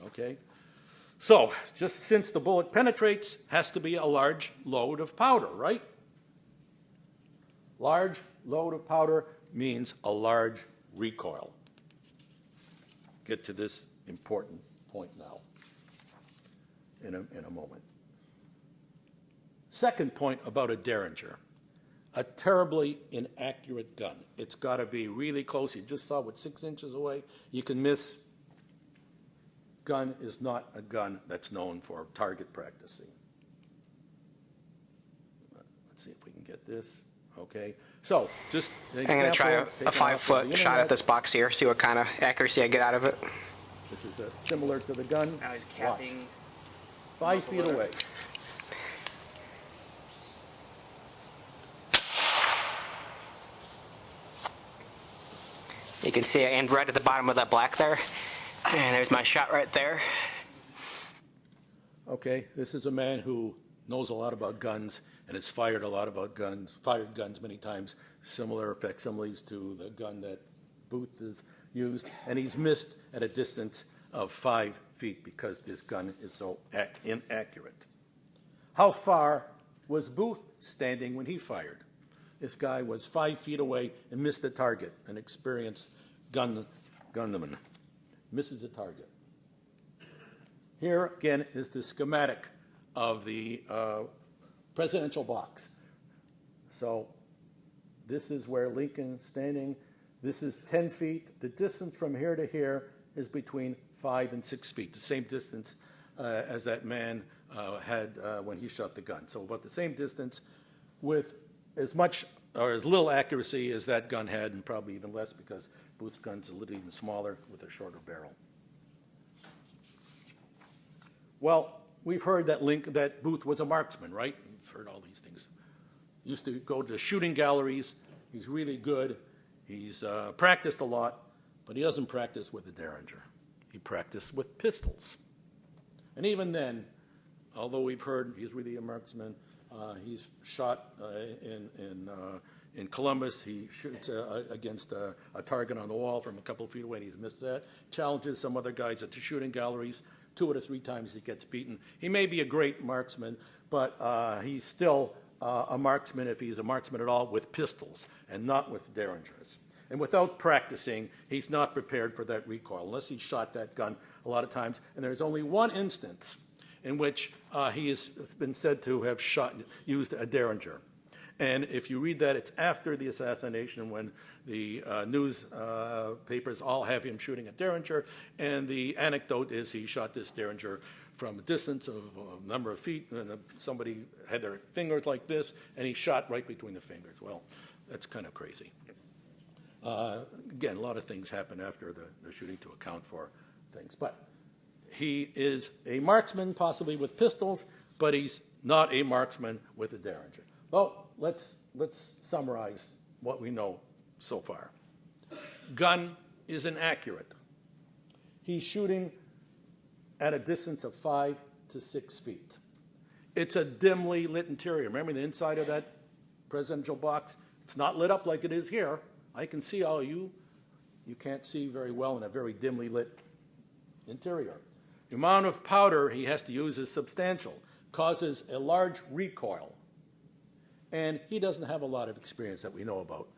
B: Okay? So just since the bullet penetrates, has to be a large load of powder, right? Large load of powder means a large recoil. Get to this important point now in a moment. Second point about a Derringer. A terribly inaccurate gun. It's got to be really close. You just saw what 6 inches away. You can miss. Gun is not a gun that's known for target practicing. Let's see if we can get this. Okay. So just an example.
C: I'm going to try a 5-foot shot at this box here, see what kind of accuracy I get out of it.
B: This is similar to the gun.
C: Now he's capping.
B: Watch. 5 feet away.
C: You can see I aimed right at the bottom of that black there. And there's my shot right there.
B: Okay, this is a man who knows a lot about guns and has fired a lot about guns, fired guns many times, similar facsimiles to the gun that Booth has used, and he's missed at a distance of 5 feet because this gun is so inaccurate. How far was Booth standing when he fired? This guy was 5 feet away and missed the target, an experienced gunman. Misses the target. Here, again, is the schematic of the presidential box. So this is where Lincoln is standing. This is 10 feet. The distance from here to here is between 5 and 6 feet, the same distance as that man had when he shot the gun. So about the same distance with as much or as little accuracy as that gun had, and probably even less because Booth's gun's a little even smaller with a shorter barrel. Well, we've heard that Booth was a marksman, right? We've heard all these things. Used to go to shooting galleries. He's really good. He's practiced a lot, but he doesn't practice with a Derringer. He practiced with pistols. And even then, although we've heard he's really a marksman, he's shot in Columbus. He shoots against a target on the wall from a couple of feet away, and he's missed that. Challenges some other guys at the shooting galleries. 2 or 3 times he gets beaten. He may be a great marksman, but he's still a marksman, if he's a marksman at all, with pistols and not with Derringers. And without practicing, he's not prepared for that recoil, unless he shot that gun a lot of times. And there's only one instance in which he has been said to have used a Derringer. And if you read that, it's after the assassination when the newspapers all have him shooting a Derringer. And the anecdote is he shot this Derringer from a distance of a number of feet, and somebody had their fingers like this, and he shot right between the fingers. Well, that's kind of crazy. Again, a lot of things happen after the shooting to account for things. But he is a marksman, possibly with pistols, but he's not a marksman with a Derringer. Well, let's summarize what we know so far. Gun is inaccurate. He's shooting at a distance of 5 to 6 feet. It's a dimly lit interior. Remember the inside of that presidential box? It's not lit up like it is here. I can see all you. You can't see very well in a very dimly lit interior. The amount of powder he has to use is substantial, causes a large recoil. And he doesn't have a lot of experience that we know about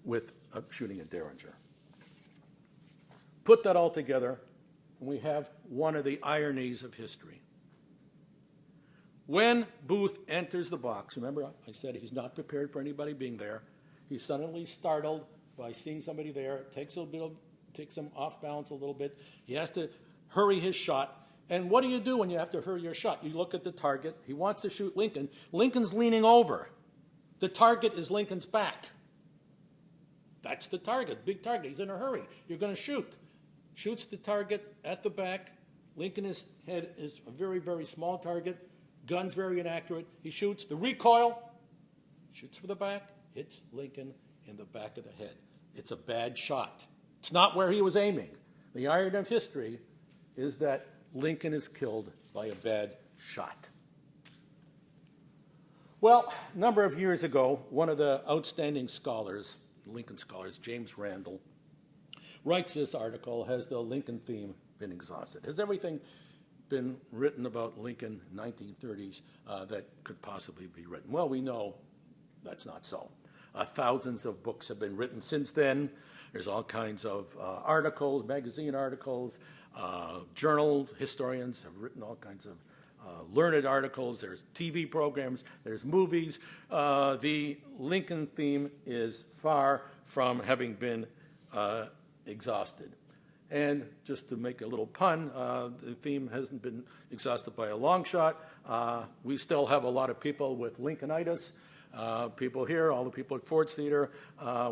B: with shooting a Derringer. Put that all together, and we have one of the ironies of history. When Booth enters the box, remember I said he's not prepared for anybody being there. He's suddenly startled by seeing somebody there, takes him off balance a little bit. He has to hurry his shot. And what do you do when you have to hurry your shot? You look at the target. He wants to shoot Lincoln. Lincoln's leaning over. The target is Lincoln's back. That's the target, big target. He's in a hurry. You're going to shoot. Shoots the target at the back. Lincoln's head is a very, very small target. Gun's very inaccurate. He shoots. The recoil, shoots for the back, hits Lincoln in the back of the head. It's a bad shot. It's not where he was aiming. The irony of history is that Lincoln is killed by a bad shot. Well, a number of years ago, one of the outstanding scholars, Lincoln scholars, James Randall, writes this article, Has the Lincoln Theme Been Exhausted? Has everything been written about Lincoln in the 1930s that could possibly be written? Well, we know that's not so. Thousands of books have been written since then. There's all kinds of articles, magazine articles, journal historians have written all kinds of learned articles. There's TV programs. There's movies. The Lincoln theme is far from having been exhausted. And just to make a little pun, the theme hasn't been exhausted by a long shot. We still have a lot of people with Lincolnitis. People here, all the people at Ford's Theater,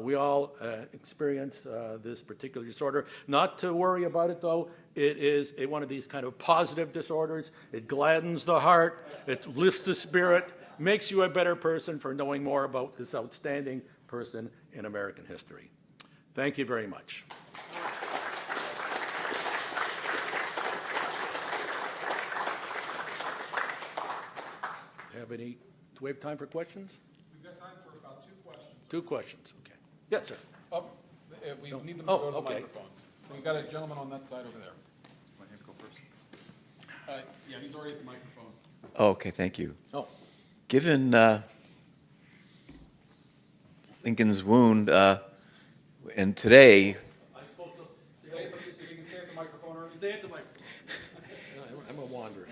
B: we all experience this particular disorder. Not to worry about it, though. It is one of these kind of positive disorders. It gladdens the heart. It lifts the spirit, makes you a better person for knowing more about this outstanding person in American history. Thank you very much. Do we have time for questions?
A: We've got time for about 2 questions.
B: 2 questions, okay. Yes, sir.
A: We need them to go to the microphones. We've got a gentleman on that side over there. Want him to go first? Yeah, he's already at the microphone.
D: Oh, okay, thank you.
B: Oh,
D: Given Lincoln's wound, and today,
B: I'm supposed to
A: You can stay at the microphone or
B: stay at the microphone. I'm a wanderer.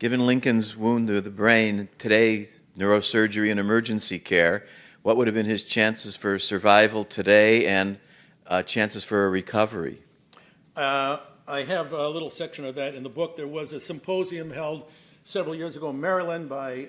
D: given Lincoln's wound to the brain, today, neurosurgery and emergency care, what would have been his chances for survival today, and chances for a recovery?
B: I have a little section of that in the book. There was a symposium held several years ago in Maryland by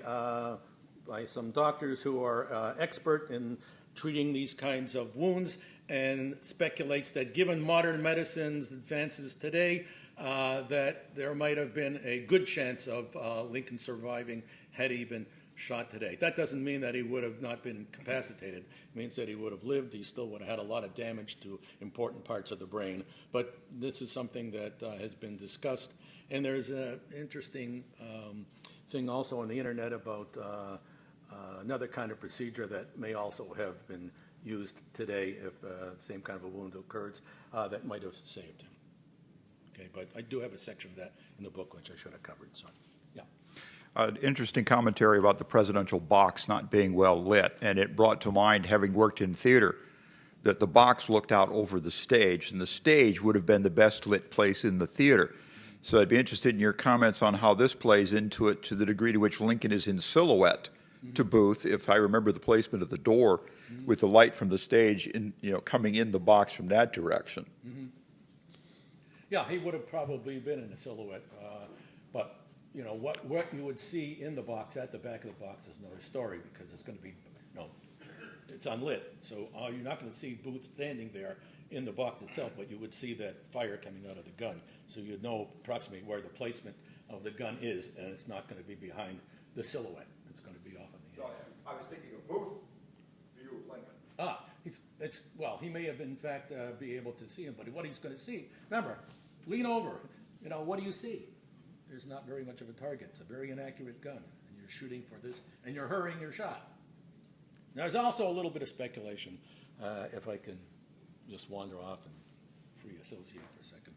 B: some doctors who are expert in treating these kinds of wounds, and speculates that given modern medicine's advances today, that there might have been a good chance of Lincoln surviving had he been shot today. That doesn't mean that he would have not been incapacitated. It means that he would have lived. He still would have had a lot of damage to important parts of the brain. But this is something that has been discussed. And there's an interesting thing also on the internet about another kind of procedure that may also have been used today if the same kind of a wound occurs that might have saved him. Okay, but I do have a section of that in the book, which I should have covered. So, yeah.
E: Interesting commentary about the presidential box not being well lit, and it brought to mind, having worked in theater, that the box looked out over the stage, and the stage would have been the best lit place in the theater. So I'd be interested in your comments on how this plays into it, to the degree to which Lincoln is in silhouette to Booth, if I remember the placement of the door with the light from the stage coming in the box from that direction.
B: Yeah, he would have probably been in a silhouette, but what you would see in the box, at the back of the box, is another story, because it's going to be, it's unlit. So you're not going to see Booth standing there in the box itself, but you would see that fire coming out of the gun. So you'd know approximately where the placement of the gun is, and it's not going to be behind the silhouette. It's going to be off on the end.
F: I was thinking of Booth's view of Lincoln.
B: Well, he may have in fact be able to see him, but what he's going to see, remember, lean over. What do you see? There's not very much of a target. It's a very inaccurate gun, and you're shooting for this, and you're hurrying your shot. There's also a little bit of speculation, if I can just wander off and free associate for a second.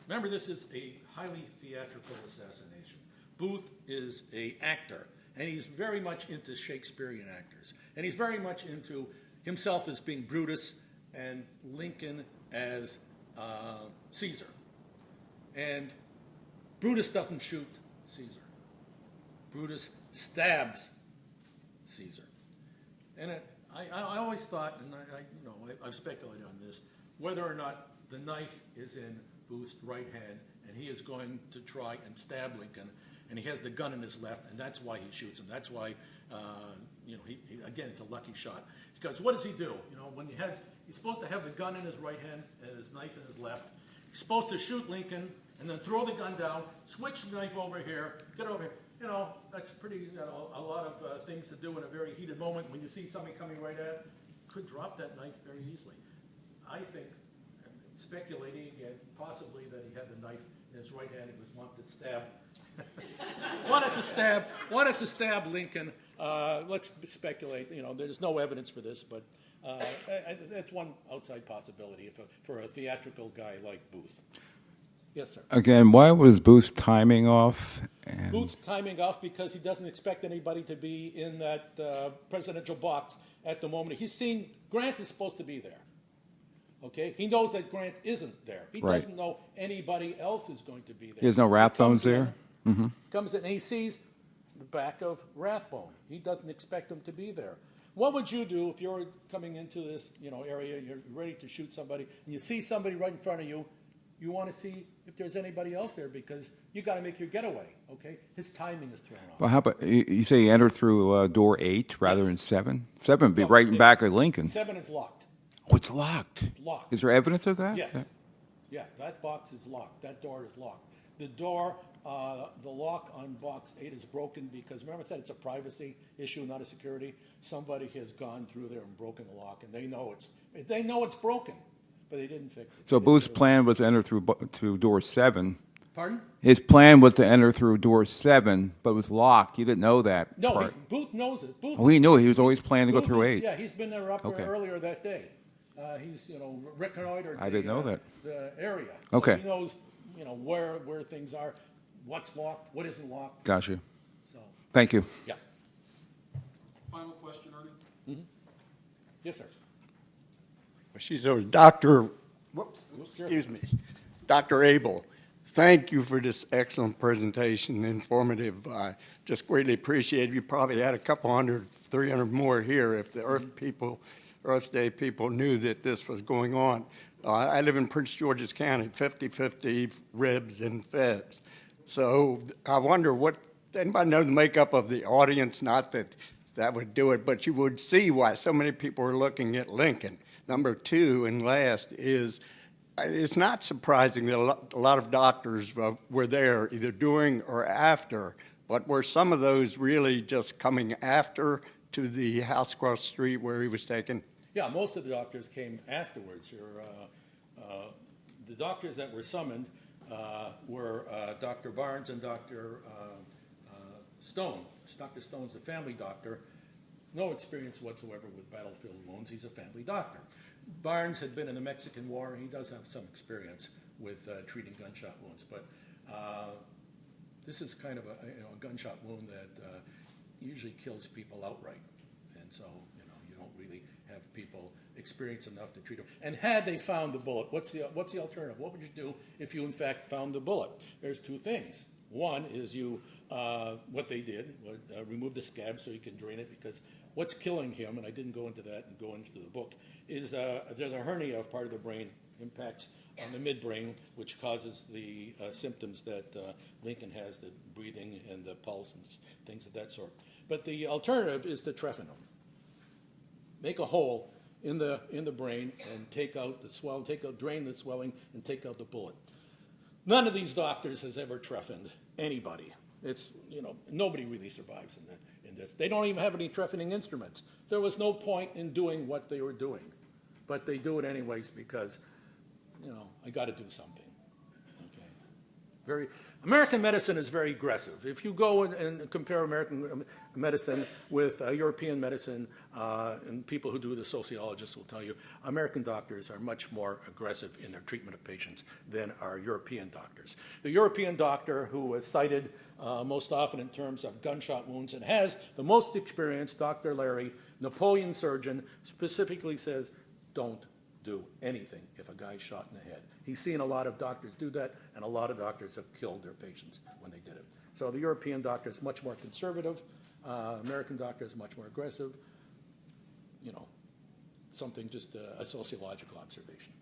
B: Remember, this is a highly theatrical assassination. Booth is an actor, and he's very much into Shakespearean actors, and he's very much into himself as being Brutus and Lincoln as Caesar. And Brutus doesn't shoot Caesar. Brutus stabs Caesar. And I always thought, and I've speculated on this, whether or not the knife is in Booth's right hand, and he is going to try and stab Lincoln, and he has the gun in his left, and that's why he shoots him. That's why, again, it's a lucky shot. Because what does he do? When he's supposed to have the gun in his right hand and his knife in his left. He's supposed to shoot Lincoln and then throw the gun down, switch the knife over here, get over here. That's pretty, a lot of things to do in a very heated moment. When you see somebody coming right at, could drop that knife very easily. I think, speculating again, possibly that he had the knife in his right hand and was wanted to stab Lincoln. Let's speculate. There's no evidence for this, but that's one outside possibility for a theatrical guy like Booth. Yes, sir.
G: Again, why was Booth's timing off?
B: Booth's timing off because he doesn't expect anybody to be in that presidential box at the moment. He's seen Grant is supposed to be there. Okay? He knows that Grant isn't there. He doesn't know anybody else is going to be there.
G: He has no Rathbones there?
B: Comes in and he sees the back of Rathbone. He doesn't expect him to be there. What would you do if you're coming into this area, you're ready to shoot somebody, and you see somebody right in front of you? You want to see if there's anybody else there because you got to make your getaway, okay? His timing is thrown off.
G: Well, how about, you say he entered through door 8 rather than 7? 7 would be right in back of Lincoln.
B: 7 is locked.
G: Oh, it's locked.
B: It's locked.
G: Is there evidence of that?
B: Yes. Yeah, that box is locked. That door is locked. The door, the lock on box 8 is broken because, remember I said it's a privacy issue, not a security? Somebody has gone through there and broken the lock, and they know it's broken. But they didn't fix it.
G: So Booth's plan was to enter through door 7.
B: Pardon?
G: His plan was to enter through door 7, but it was locked. You didn't know that part.
B: Booth knows it.
G: Oh, he knew it. He was always planning to go through 8.
B: Yeah, he's been there earlier that day. He's reconnoitered the area. So
G: Okay.
B: he knows where things are, what's locked, what isn't locked.
G: Got you.
B: So
G: Thank you.
B: yeah.
A: Final question, Ernie?
B: Yes, sir.
F: She's over Dr. Dr. Abel. Thank you for this excellent presentation, informative. Just greatly appreciate it. You probably had a couple 300 more here if the Earth Day people knew that this was going on. I live in Prince George's County, 50-50 ribs and feds. So I wonder anybody know the makeup of the audience? Not that that would do it, but you would see why so many people are looking at Lincoln. Number two and last is, it's not surprising that a lot of doctors were there either during or after, but were some of those really just coming after to the house across the street where he was taken?
B: Yeah, most of the doctors came afterwards. The doctors that were summoned were Dr. Barnes and Dr. Stone. Dr. Stone's a family doctor, no experience whatsoever with battlefield wounds. He's a family doctor. Barnes had been in the Mexican War, and he does have some experience with treating gunshot wounds. But this is kind of a gunshot wound that usually kills people outright. And so, you don't really have people experienced enough to treat them. And had they found the bullet, what's the alternative? What would you do if you, in fact, found the bullet? There's two things. One is what they did, remove the scab so you can drain it, because what's killing him, and I didn't go into that and go into the book, is there's a hernia of part of the brain, impacts on the midbrain, which causes the symptoms that Lincoln has, the breathing and the pulse and things of that sort. But the alternative is to trephine him. Make a hole in the brain and take out the swelling, drain the swelling and take out the bullet. None of these doctors has ever trephined anybody. It's, nobody really survives in this. They don't even have any trephining instruments. There was no point in doing what they were doing, but they do it anyways because, I got to do something. Okay. American medicine is very aggressive. If you go and compare American medicine with European medicine, and people who do the sociologists will tell you, American doctors are much more aggressive in their treatment of patients than our European doctors. The European doctor who is cited most often in terms of gunshot wounds and has the most experience, Dr. Larry, Napoleon surgeon, specifically says, don't do anything if a guy's shot in the head. He's seen a lot of doctors do that, and a lot of doctors have killed their patients when they did it. So the European doctor is much more conservative. American doctor is much more aggressive. Something just a sociological observation.